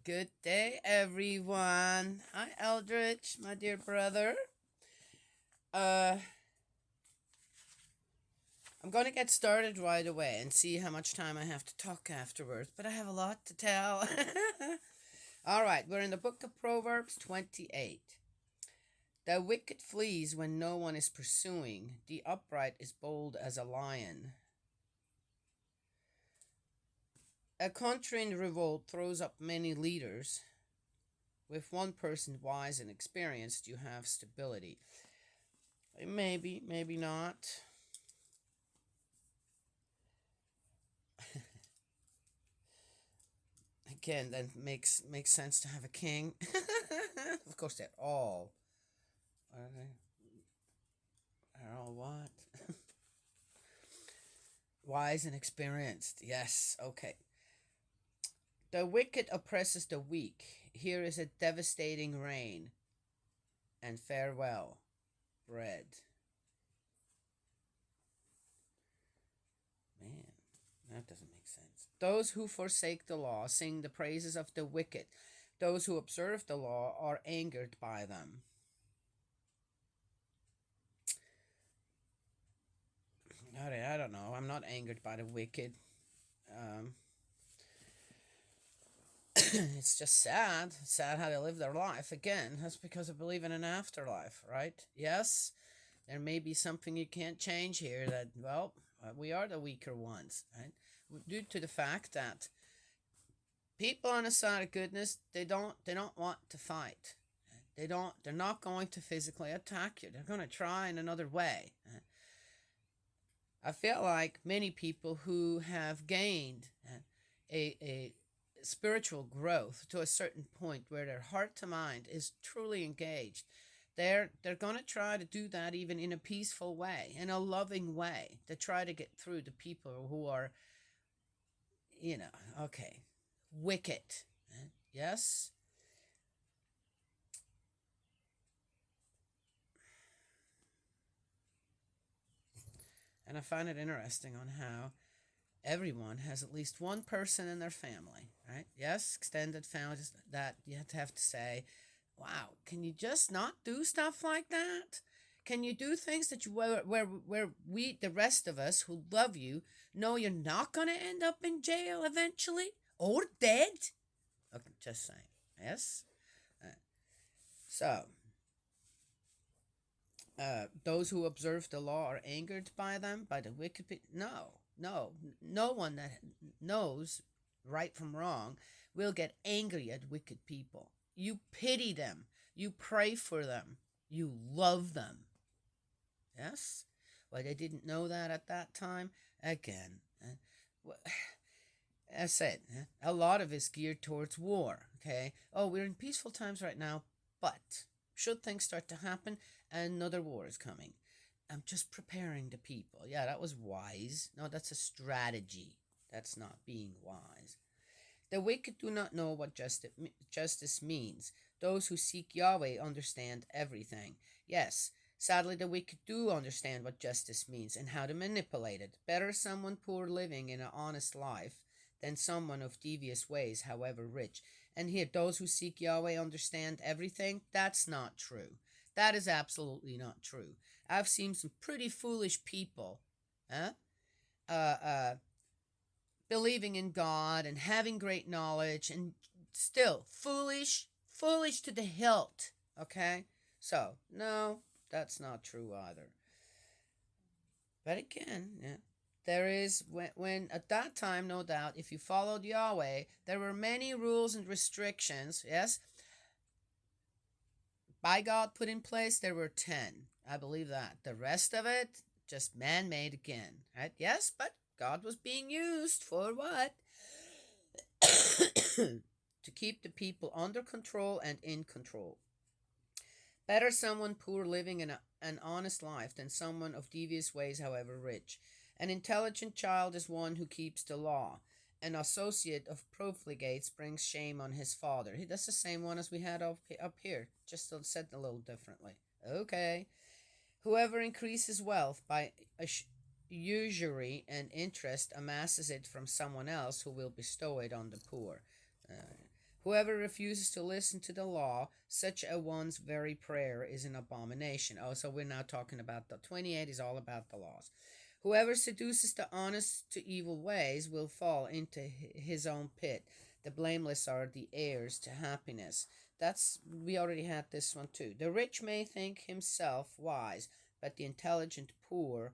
Good day, everyone. Hi, Eldridge, my dear brother. Uh, I'm going to get started right away and see how much time I have to talk afterwards, but I have a lot to tell. All right, we're in the book of Proverbs 28. The wicked flees when no one is pursuing, the upright is bold as a lion. A country in revolt throws up many leaders. With one person wise and experienced, you have stability. Maybe, maybe not. Again, that makes sense to have a king. Of course, they're all are they? Are all what? Wise and experienced. Yes. Okay. The wicked oppresses the weak. Here is a devastating rain. And farewell, bread. Man, that doesn't make sense. Those who forsake the law sing the praises of the wicked. Those who observe the law are angered by them. I don't know. I'm not angered by the wicked. Um, it's just sad. Sad how they live their life. Again, that's because I believe in an afterlife, right? Yes, there may be something you can't change here that, well, we are the weaker ones, right? Due to the fact that people on the side of goodness, they don't want to fight. They're not going to physically attack you. They're going to try in another way. I feel like many people who have gained a spiritual growth to a certain point where their heart to mind is truly engaged, they're going to try to do that even in a peaceful way, in a loving way, to try to get through to people who are, okay, wicked. Yes. And I find it interesting on how everyone has at least one person in their family, right? Yes, extended families that you have to say, wow, can you just not do stuff like that? Can you do things that you where we the rest of us who love you know you're not going to end up in jail eventually or dead? Okay, just saying. Yes. Uh, so those who observe the law are angered by them, by the wicked people. No, no, no one that knows right from wrong will get angry at wicked people. You pity them, you pray for them, you love them. Yes? Well, they didn't know that at that time. Again, I said, a lot of it's geared towards war. Okay. Oh, we're in peaceful times right now, but should things start to happen, another war is coming. I'm just preparing the people. Yeah, that was wise. No, that's a strategy. That's not being wise. The wicked do not know what justice means. Those who seek Yahweh understand everything. Yes, sadly, the wicked do understand what justice means and how to manipulate it. Better someone poor living in an honest life than someone of devious ways, however rich. And here, those who seek Yahweh understand everything. That's not true. That is absolutely not true. I've seen some pretty foolish people, huh? Uh, uh, believing in God and having great knowledge and still foolish to the hilt. Okay? So, no, that's not true either. But again, yeah, there is, when at that time, no doubt, if you followed Yahweh, there were many rules and restrictions, yes, by God put in place, there were 10. I believe that. The rest of it, just man made again, right? Yes, but God was being used for what? To keep the people under control and in control. Better someone poor living an honest life than someone of devious ways, however rich. An intelligent child is one who keeps the law. An associate of profligates brings shame on his father. That's the same one as we had up here, just said a little differently. Okay. Whoever increases wealth by usury and interest amasses it from someone else who will bestow it on the poor. Uh, Whoever refuses to listen to the law, such a one's very prayer is an abomination. Oh, so we're now talking about the 28 is all about the laws. Whoever seduces the honest to evil ways will fall into his own pit. The blameless are the heirs to happiness. That's we already had this one too. The rich may think himself wise, but the intelligent poor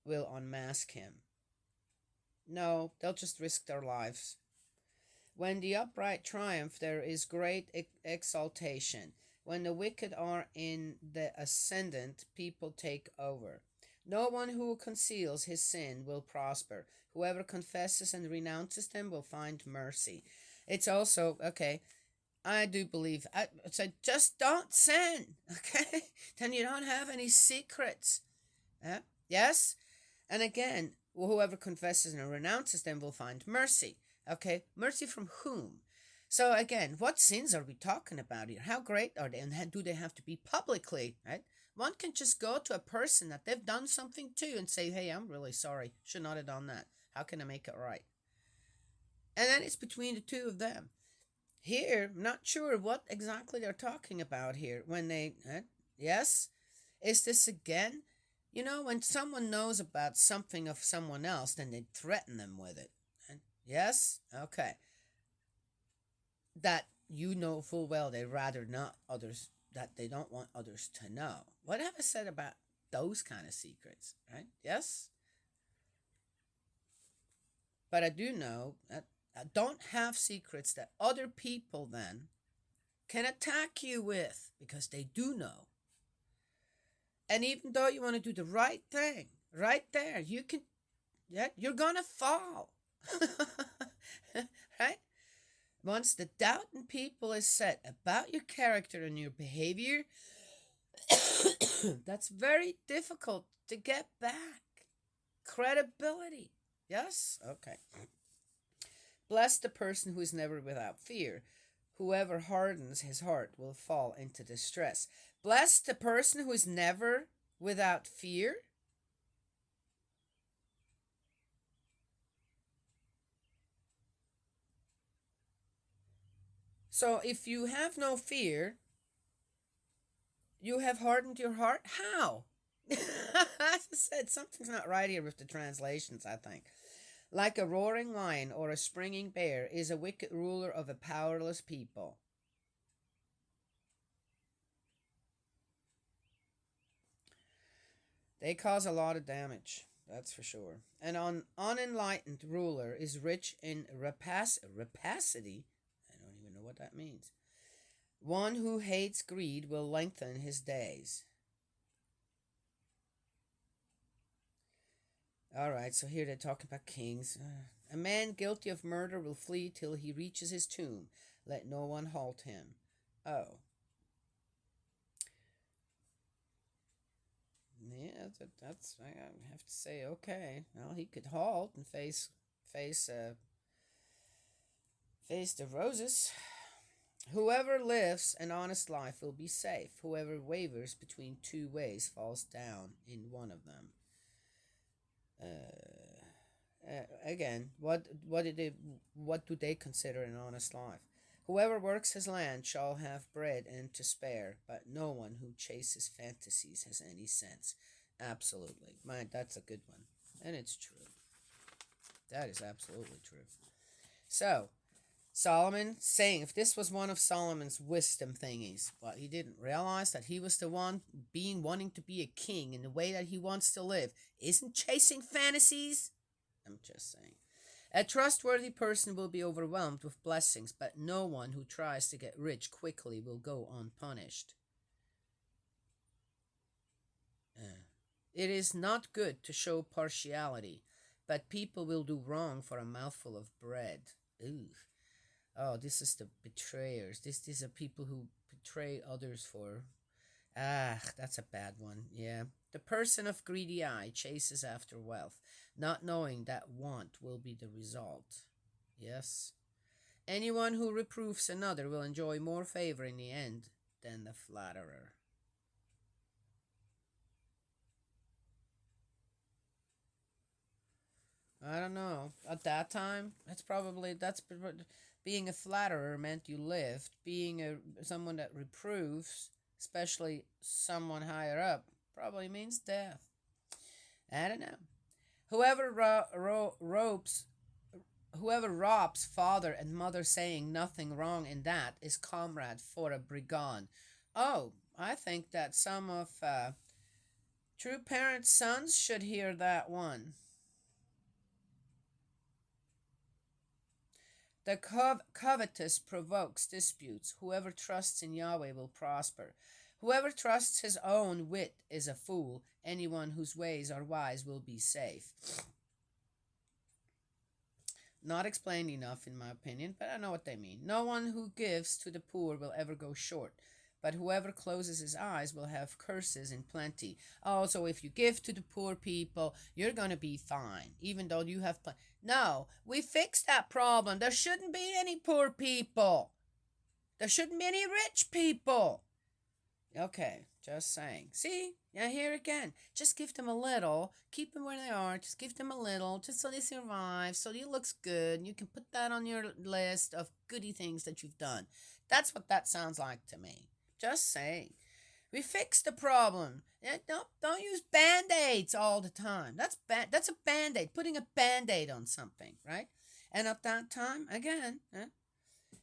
will unmask him. No, they'll just risk their lives. When the upright triumph, there is great exaltation. When the wicked are in the ascendant, people take over. No one who conceals his sin will prosper. Whoever confesses and renounces them will find mercy. It's also, okay, I do believe, so just don't sin, okay? Then you don't have any secrets. Yes? And again, whoever confesses and renounces them will find mercy. Okay, mercy from whom? So again, what sins are we talking about here? How great are they, and do they have to be publicly? Right? One can just go to a person that they've done something to and say, "Hey, I'm really sorry. Should not have done that. How can I make it right?" And then it's between the two of them. Here, I'm not sure what exactly they're talking about here. When they, yes, is this again? You know, when someone knows about something of someone else, then they threaten them with it. Yes? Okay. That you know full well they rather not others, that they don't want others to know. What have I said about those kind of secrets, right? Yes? But I do know that I don't have secrets that other people then can attack you with because they do know. And even though you want to do the right thing, right there, you can, yeah, you're gonna fall. Right? Once the doubt in people is set about your character and your behavior, that's very difficult to get back. Credibility. Yes? Okay. Bless the person who is never without fear. Whoever hardens his heart will fall into distress. Bless the person who is never without fear. So if you have no fear, you have hardened your heart? How? As I said, something's not right here with the translations, I think. Like a roaring lion or a springing bear is a wicked ruler of a powerless people. They cause a lot of damage, that's for sure. An unenlightened ruler is rich in rapacity. I don't even know what that means. One who hates greed will lengthen his days. All right, so here they're talking about kings. A man guilty of murder will flee till he reaches his tomb. Let no one halt him. Oh. Yeah, that's I have to say okay. Well, he could halt and face uh face the roses. Whoever lives an honest life will be safe. Whoever wavers between two ways falls down in one of them. Again, what do they consider an honest life? Whoever works his land shall have bread and to spare, but no one who chases fantasies has any sense. Absolutely, man, that's a good one, and it's true. That is absolutely true. So, Solomon saying if this was one of Solomon's wisdom thingies, but he didn't realize that he was the one wanting to be a king in the way that he wants to live, isn't chasing fantasies. I'm just saying. A trustworthy person will be overwhelmed with blessings, but no one who tries to get rich quickly will go unpunished. It is not good to show partiality, but people will do wrong for a mouthful of bread. Ooh. Oh, this is the betrayers. These are people who betray others for. Ah, that's a bad one. Yeah. The person of greedy eye chases after wealth, not knowing that want will be the result. Yes. Anyone who reproves another will enjoy more favor in the end than the flatterer. I don't know. At that time, that's probably Being a flatterer meant you lived. Being someone that reproves, especially someone higher up, probably means death. I don't know. Whoever ropes Whoever robs father and mother, saying nothing wrong in that, is comrade for a brigand. Oh, I think that some of true parents' sons should hear that one. The covetous provokes disputes. Whoever trusts in Yahweh will prosper. Whoever trusts his own wit is a fool. Anyone whose ways are wise will be safe. Not explained enough, in my opinion, but I know what they mean. No one who gives to the poor will ever go short, but whoever closes his eyes will have curses in plenty. Oh, so if you give to the poor people, you're going to be fine, even though you have plenty. No, we fixed that problem. There shouldn't be any poor people. There shouldn't be any rich people. Okay, just saying. See? Yeah, here again. Just give them a little. Keep them where they are. Just give them a little, just so they survive, so it looks good. And you can put that on your list of goody things that you've done. That's what that sounds like to me. Just saying. We fixed the problem. Yeah, don't use band-aids all the time. That's a band-aid. Putting a band-aid on something, right? And at that time, again,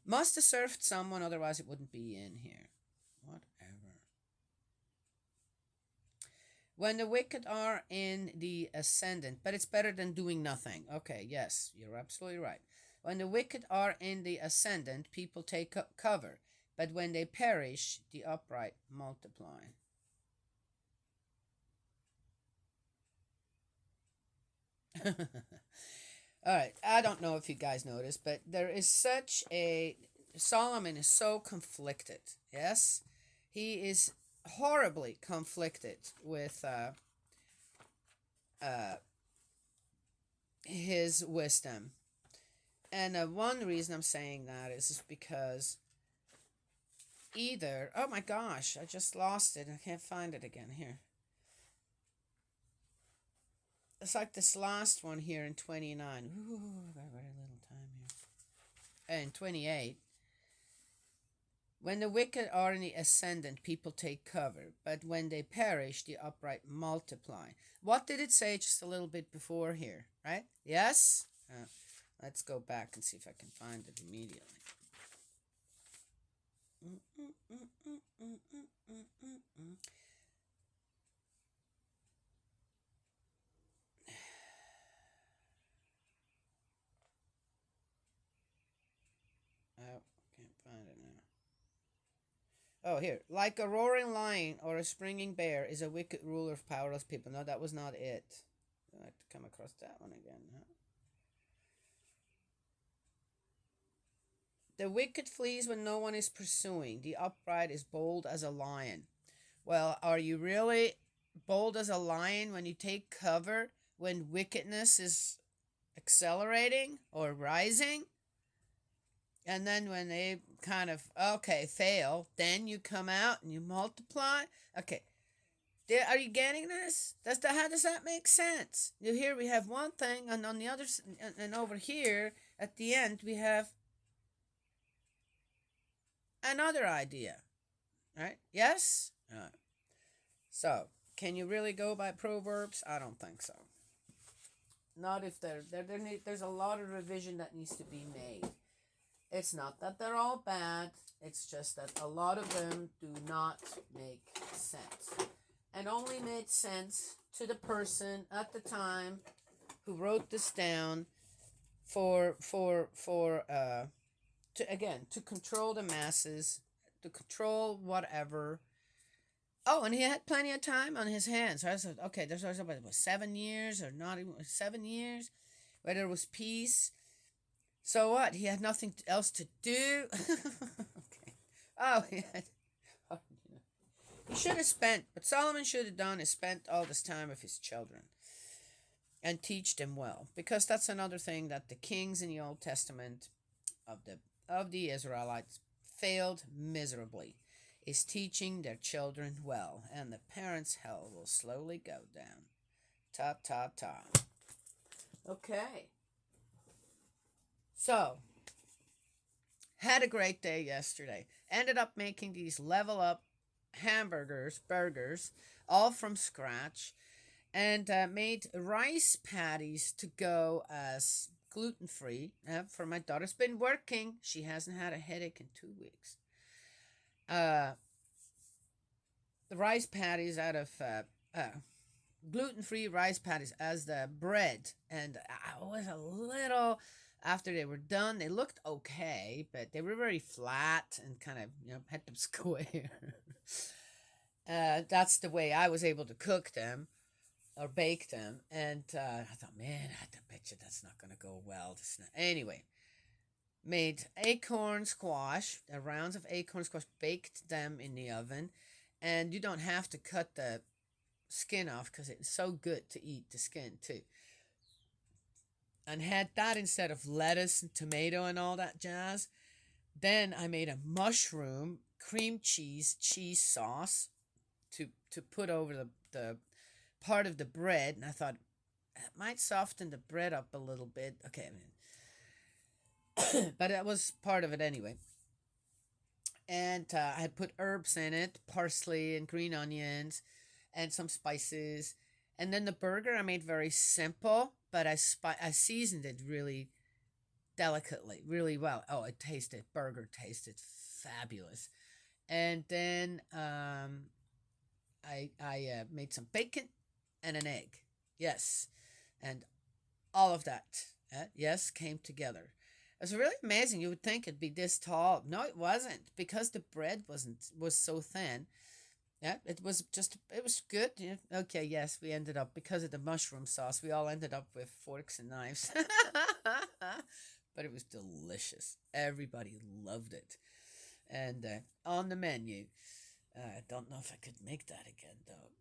must have served someone, otherwise it wouldn't be in here. Whatever. When the wicked are in the ascendant, but it's better than doing nothing. Okay, yes, you're absolutely right. When the wicked are in the ascendant, people take cover, but when they perish, the upright multiply. All right, I don't know if you guys noticed, but there is such a. Solomon is so conflicted. Yes? He is horribly conflicted with uh, his wisdom. And one reason I'm saying that is because either. Oh my gosh, I just lost it. I can't find it again. Here. It's like this last one here in 29. Ooh, I got very little time here. And 28. When the wicked are in the ascendant, people take cover, but when they perish, the upright multiply. What did it say just a little bit before here, right? Yes? Let's go back and see if I can find it immediately. Oh, can't find it now. Oh, here. Like a roaring lion or a springing bear is a wicked ruler of powerless people. No, that was not it. I have to come across that one again. Huh? The wicked flees when no one is pursuing. The upright is bold as a lion. Well, are you really bold as a lion when you take cover when wickedness is accelerating or rising? And then when they kind of, okay, fail, then you come out and you multiply. Okay, are you getting this? How does that make sense? Here we have one thing, and on the other, and over here at the end we have another idea. Right? Yes. So, can you really go by Proverbs? I don't think so. Not if there's a lot of revision that needs to be made. It's not that they're all bad. It's just that a lot of them do not make sense. And only made sense to the person at the time who wrote this down to control the masses, to control whatever. Oh, and he had plenty of time on his hands. So I said, okay, there's about 7 years or not even 7 years, where there was peace. So what? He had nothing else to do. Okay. Oh, he had. Oh, he should have spent. What Solomon should have done is spent all this time with his children, and teach them well, because that's another thing that the kings in the Old Testament of the Israelites failed miserably, is teaching their children well, and the parents' hell will slowly go down. Ta ta ta. Okay. So, Had a great day yesterday. Ended up making these level up burgers, all from scratch, and made rice patties to go as gluten free for my daughter's been working. She hasn't had a headache in 2 weeks. Uh, the rice patties out of gluten free rice patties as the bread, and I was a little. After they were done, they looked okay, but they were very flat and kind of had them square. That's the way I was able to cook them or bake them. And I thought, man, I bet you that's not going to go well. Anyway, made acorn squash, rounds of acorn squash, baked them in the oven. And you don't have to cut the skin off because it's so good to eat the skin too. And had that instead of lettuce and tomato and all that jazz. Then I made a mushroom cream cheese sauce to put over the part of the bread, and I thought it might soften the bread up a little bit. Okay, but that was part of it anyway. And I had put herbs in it, parsley and green onions, and some spices. And then the burger I made very simple, but I seasoned it really delicately, really well. Oh, burger tasted fabulous. And then I made some bacon and an egg. Yes, and all of that, yes, came together. It was really amazing. You would think it'd be this tall. No, it wasn't because the bread was so thin. Yeah, it was good. Yeah. Okay, yes, we ended up because of the mushroom sauce. We all ended up with forks and knives, but it was delicious. Everybody loved it, and on the menu. I don't know if I could make that again though.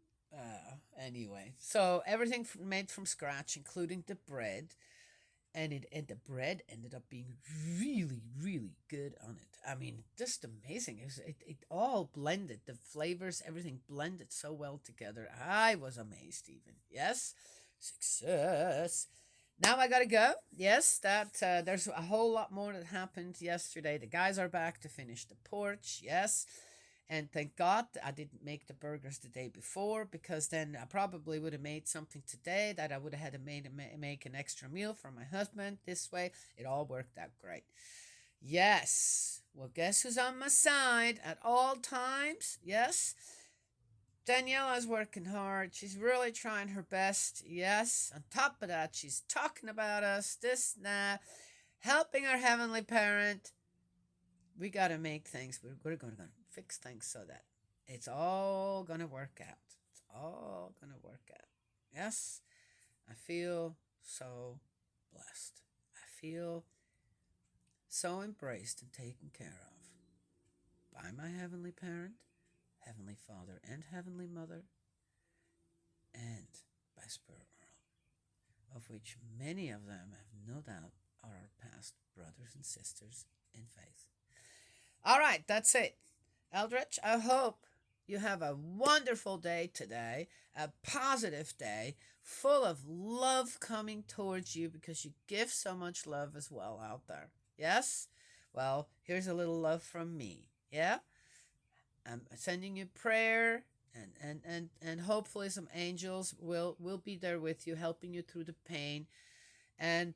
Anyway, so everything made from scratch, including the bread, and the bread ended up being really really good on it. I mean, just amazing. It all blended, the flavors, everything blended so well together. I was amazed. Even yes, success. Now I gotta go. Yes, that there's a whole lot more that happened yesterday. The guys are back to finish the porch. Yes, and thank God I didn't make the burgers the day before because then I probably would have made something today that I would have had to make an extra meal for my husband. This way, it all worked out great. Yes. Well, guess who's on my side at all times? Yes. Daniela's working hard. She's really trying her best. Yes. On top of that, she's talking about us, this, that, helping our heavenly parent. We got to make things, we're going to fix things so that it's all going to work out. It's all going to work out. Yes. I feel so blessed. I feel so embraced and taken care of by my heavenly parent, heavenly father, and heavenly mother, and by Spirit World, of which many of them, I have no doubt, are our past brothers and sisters in faith. All right, that's it. Eldritch, I hope you have a wonderful day today, a positive day, full of love coming towards you because you give so much love as well out there. Yes? Well, here's a little love from me. Yeah? I'm sending you prayer and hopefully some angels will be there with you, helping you through the pain, and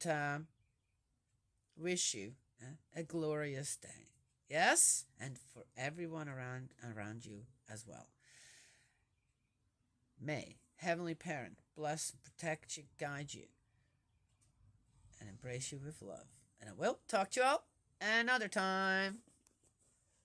wish you a glorious day. Yes? And for everyone around you as well. May Heavenly Parent bless and protect you, guide you, and embrace you with love. And I will talk to you all another time.